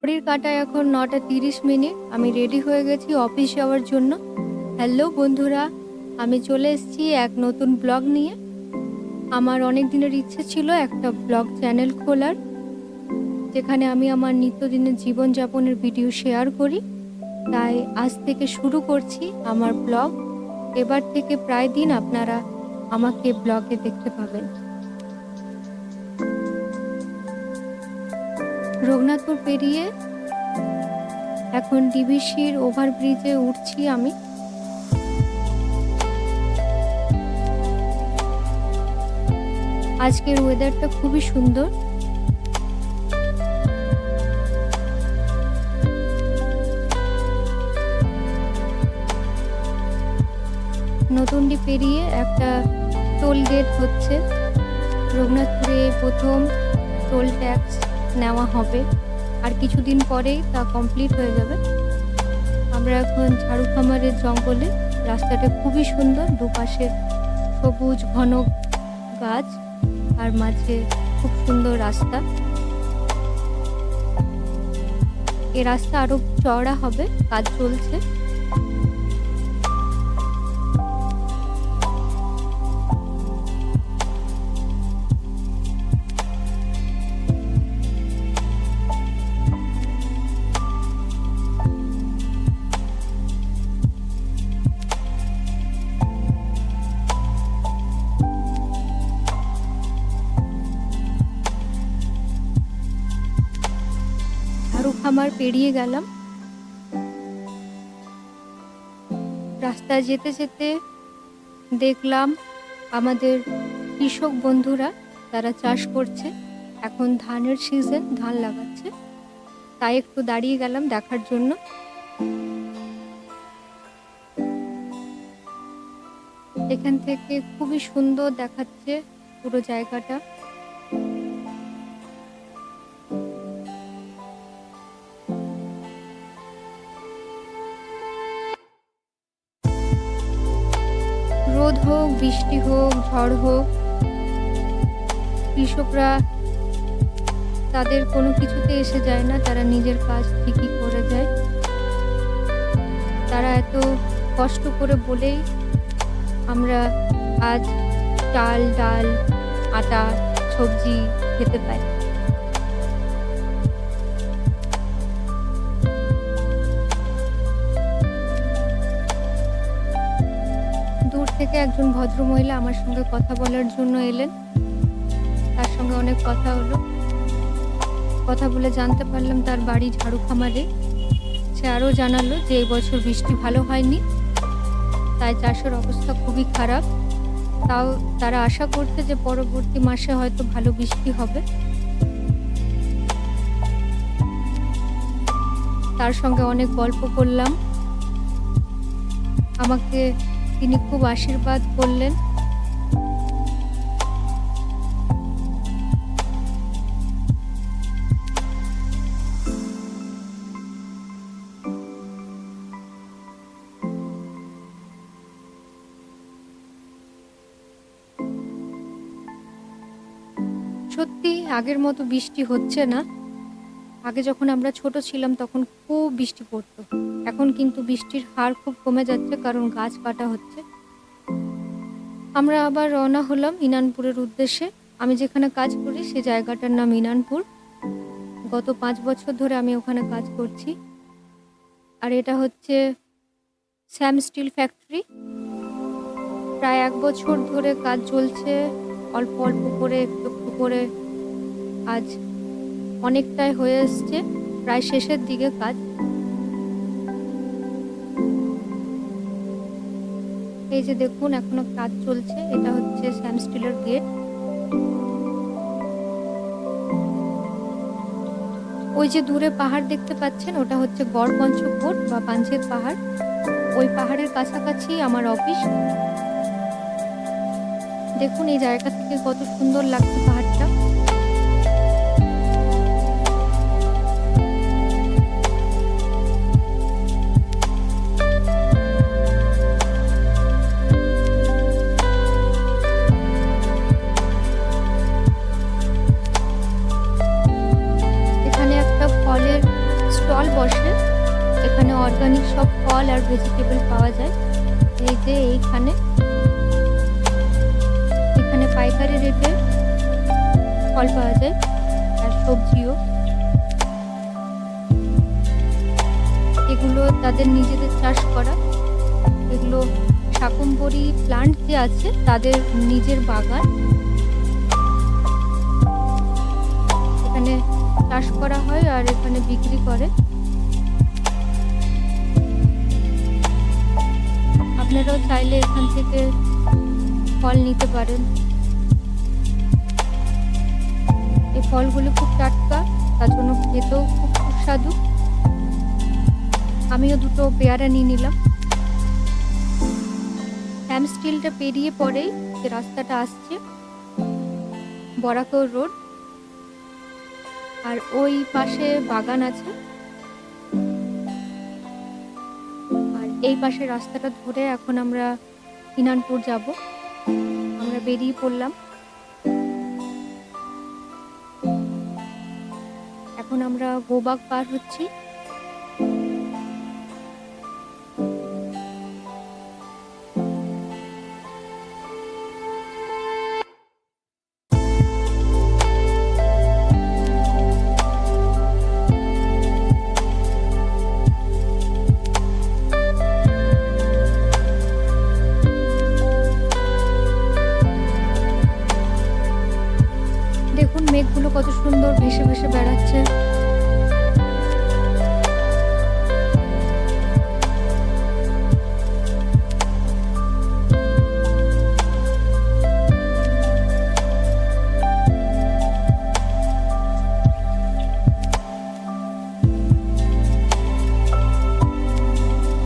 ঘড়ির কাঁটায় এখন ৯টা ৩০ মিনিট। আমি রেডি হয়ে গেছি অফিস যাওয়ার জন্য। হ্যালো বন্ধুরা, আমি চলে এসেছি এক নতুন ব্লগ নিয়ে। আমার অনেক দিনের ইচ্ছে ছিল একটা ব্লগ চ্যানেল খোলার, যেখানে আমি আমার নিত্যদিনের জীবনযাপনের ভিডিও শেয়ার করি। তাই আজ থেকে শুরু করছি আমার ব্লগ। এবার থেকে প্রায় দিন আপনারা আমাকে ব্লগে দেখতে পাবেন। রঘুনাথপুর পেরিয়ে এখন ডিভিসির ওভারব্রিজে উঠছি আমি। আজকের ওয়েদারটা খুবই সুন্দর। নতুনডি পেরিয়ে একটা টোল গেট হচ্ছে। রঘুনাথপুরে প্রথম টোল ট্যাক্স নেওয়া হবে, আর কিছুদিন পরেই তা কমপ্লিট হয়ে যাবে। আমরা এখন ঝাড়ুখামারের জঙ্গলে। রাস্তাটা খুবই সুন্দর, দুপাশে সবুজ ঘন গাছ আর মাঝে খুব সুন্দর রাস্তা। এই রাস্তা আরো চওড়া হবে, কাজ চলছে। ঝাড়ুখামার পেরিয়ে গেলাম। রাস্তায় যেতে যেতে দেখলাম আমাদের কৃষক বন্ধুরা তারা চাষ করছে। এখন ধানের সিজন, ধান লাগাচ্ছে। তাই একটু দাঁড়িয়ে গেলাম দেখার জন্য। এখান থেকে খুবই সুন্দর দেখাচ্ছে পুরো জায়গাটা। রোদ হোক, বৃষ্টি হোক, ঝড় হোক, কৃষকরা তাদের কোনো কিছুতে এসে যায় না, তারা নিজের কাজ ঠিকই করে যায়। তারা এত কষ্ট করে বলেই আমরা আজ চাল, ডাল, আটা, সবজি খেতে পাই। দূর থেকে একজন ভদ্রমহিলা আমার সঙ্গে কথা বলার জন্য এলেন। তার সঙ্গে অনেক কথা হলো। কথা বলে জানতে পারলাম তার বাড়ি ঝাড়ুখামারে। সে আরও জানালো যে এবছর বৃষ্টি ভালো হয়নি, তাই চাষের অবস্থা খুবই খারাপ। তাও তারা আশা করছে যে পরবর্তী মাসে হয়তো ভালো বৃষ্টি হবে। তার সঙ্গে অনেক গল্প করলাম। আমাকে তিনি খুব আশীর্বাদ করলেন। সত্যি আগের মতো বৃষ্টি হচ্ছে না। আগে যখন আমরা ছোট ছিলাম তখন খুব বৃষ্টি পড়তো। এখন কিন্তু বৃষ্টির হার খুব কমে যাচ্ছে, কারণ গাছ কাটা হচ্ছে। আমরা আবার রওনা হলাম ইনানপুরের উদ্দেশ্যে। আমি যেখানে কাজ করি সে জায়গাটার নাম ইনানপুর। গত 5 বছর ধরে আমি ওখানে কাজ করছি। আর এটা হচ্ছে শ্যাম স্টিল ফ্যাক্টরি। প্রায় 1 বছর ধরে কাজ চলছে, অল্প অল্প করে, একটু একটু করে। আজ অনেকটাই হয়ে এসছে, প্রায় শেষের দিকে কাজ। এই যে দেখুন, এখনো কাজ চলছে। এটা হচ্ছে শ্যাম স্টিলের গেট। ওই যে দূরে পাহাড় দেখতে পাচ্ছেন, ওটা হচ্ছে গড়পঞ্চকোট বা পাঞ্চেত পাহাড়। ওই পাহাড়ের কাছাকাছি আমার অফিস। দেখুন এই জায়গা থেকে কত সুন্দর লাগছে পাহাড়টা। এখানে একটা ফলের বসে। এখানে অর্গানিক সব ফল আর ভেজিটেবল পাওয়া যায়। এই যে এখানে পাইকারি রেটে ফল পাওয়া যায় আর সবজিও। এগুলো তাদের নিজেদের চাষ করা। এগুলো শাকম্ভরি প্লান্ট যে আছে তাদের নিজের বাগান। এখানে চাষ করা হয় আর এখানে বিক্রি করে। আপনারাও চাইলে এখান থেকে ফল নিতে পারেন। এই ফলগুলো খুব টাটকা, তার জন্য খেতেও খুব সুস্বাদু। আমিও দুটো পেয়ারা নিয়ে নিলাম। হ্যাম স্টিলটা পেরিয়ে পরেই যে রাস্তাটা আসছে বরাকর রোড, আর ওই পাশে বাগান আছে। আর এই পাশে রাস্তাটা ধরে এখন আমরা ইনানপুর যাব। আমরা বেরিয়ে পড়লাম। এখন আমরা গোবাগ পার হচ্ছি। দেখুন মেঘগুলো কত সুন্দর ভেসে ভেসে বেড়াচ্ছে।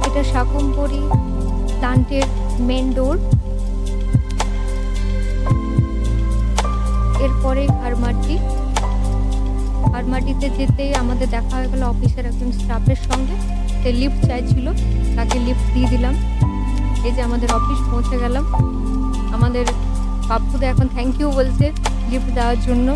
এটা শাকম্ভরি প্লান্টের মেন ডোর। এরপরে ঘারমাটিতে যেতেই আমাদের দেখা হয়ে গেল অফিসের একজন স্টাফের সঙ্গে। সে লিফট চাইছিল, তাকে লিফট দিয়ে দিলাম। এই যে আমাদের অফিস পৌঁছে গেলাম। আমাদের বাপ্পুদা এখন থ্যাংক ইউ বলছে লিফট দেওয়ার জন্য।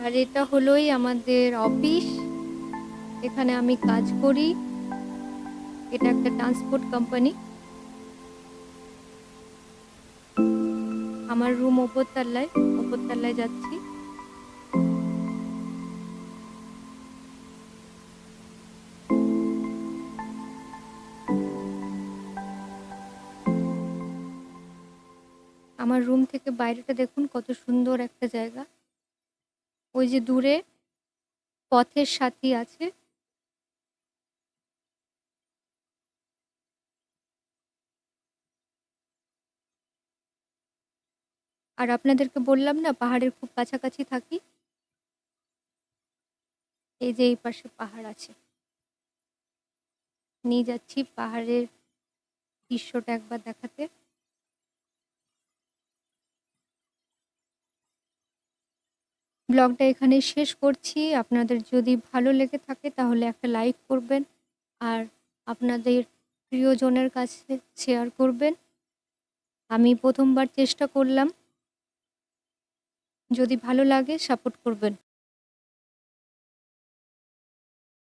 আর এটা হলোই আমাদের অফিস, এখানে আমি কাজ করি। এটা একটা ট্রান্সপোর্ট কোম্পানি। আমার রুম ওপরতলায় যাচ্ছি। আমার রুম থেকে বাইরেটা দেখুন কত সুন্দর একটা জায়গা। ওই যে দূরে পথের সাথী আছে। আর আপনাদেরকে বললাম না পাহাড়ের খুব কাছাকাছি থাকি। এই যে এই পাশে পাহাড় আছে, নিয়ে যাচ্ছি পাহাড়ের দৃশ্যটা একবার দেখাতে। ব্লগটা এখানে শেষ করছি। আপনাদের যদি ভালো লেগে থাকে তাহলে একটা লাইক করবেন আর আপনাদের প্রিয়জনের কাছে শেয়ার করবেন। আমি প্রথমবার চেষ্টা করলাম, যদি ভালো লাগে সাপোর্ট করবেন।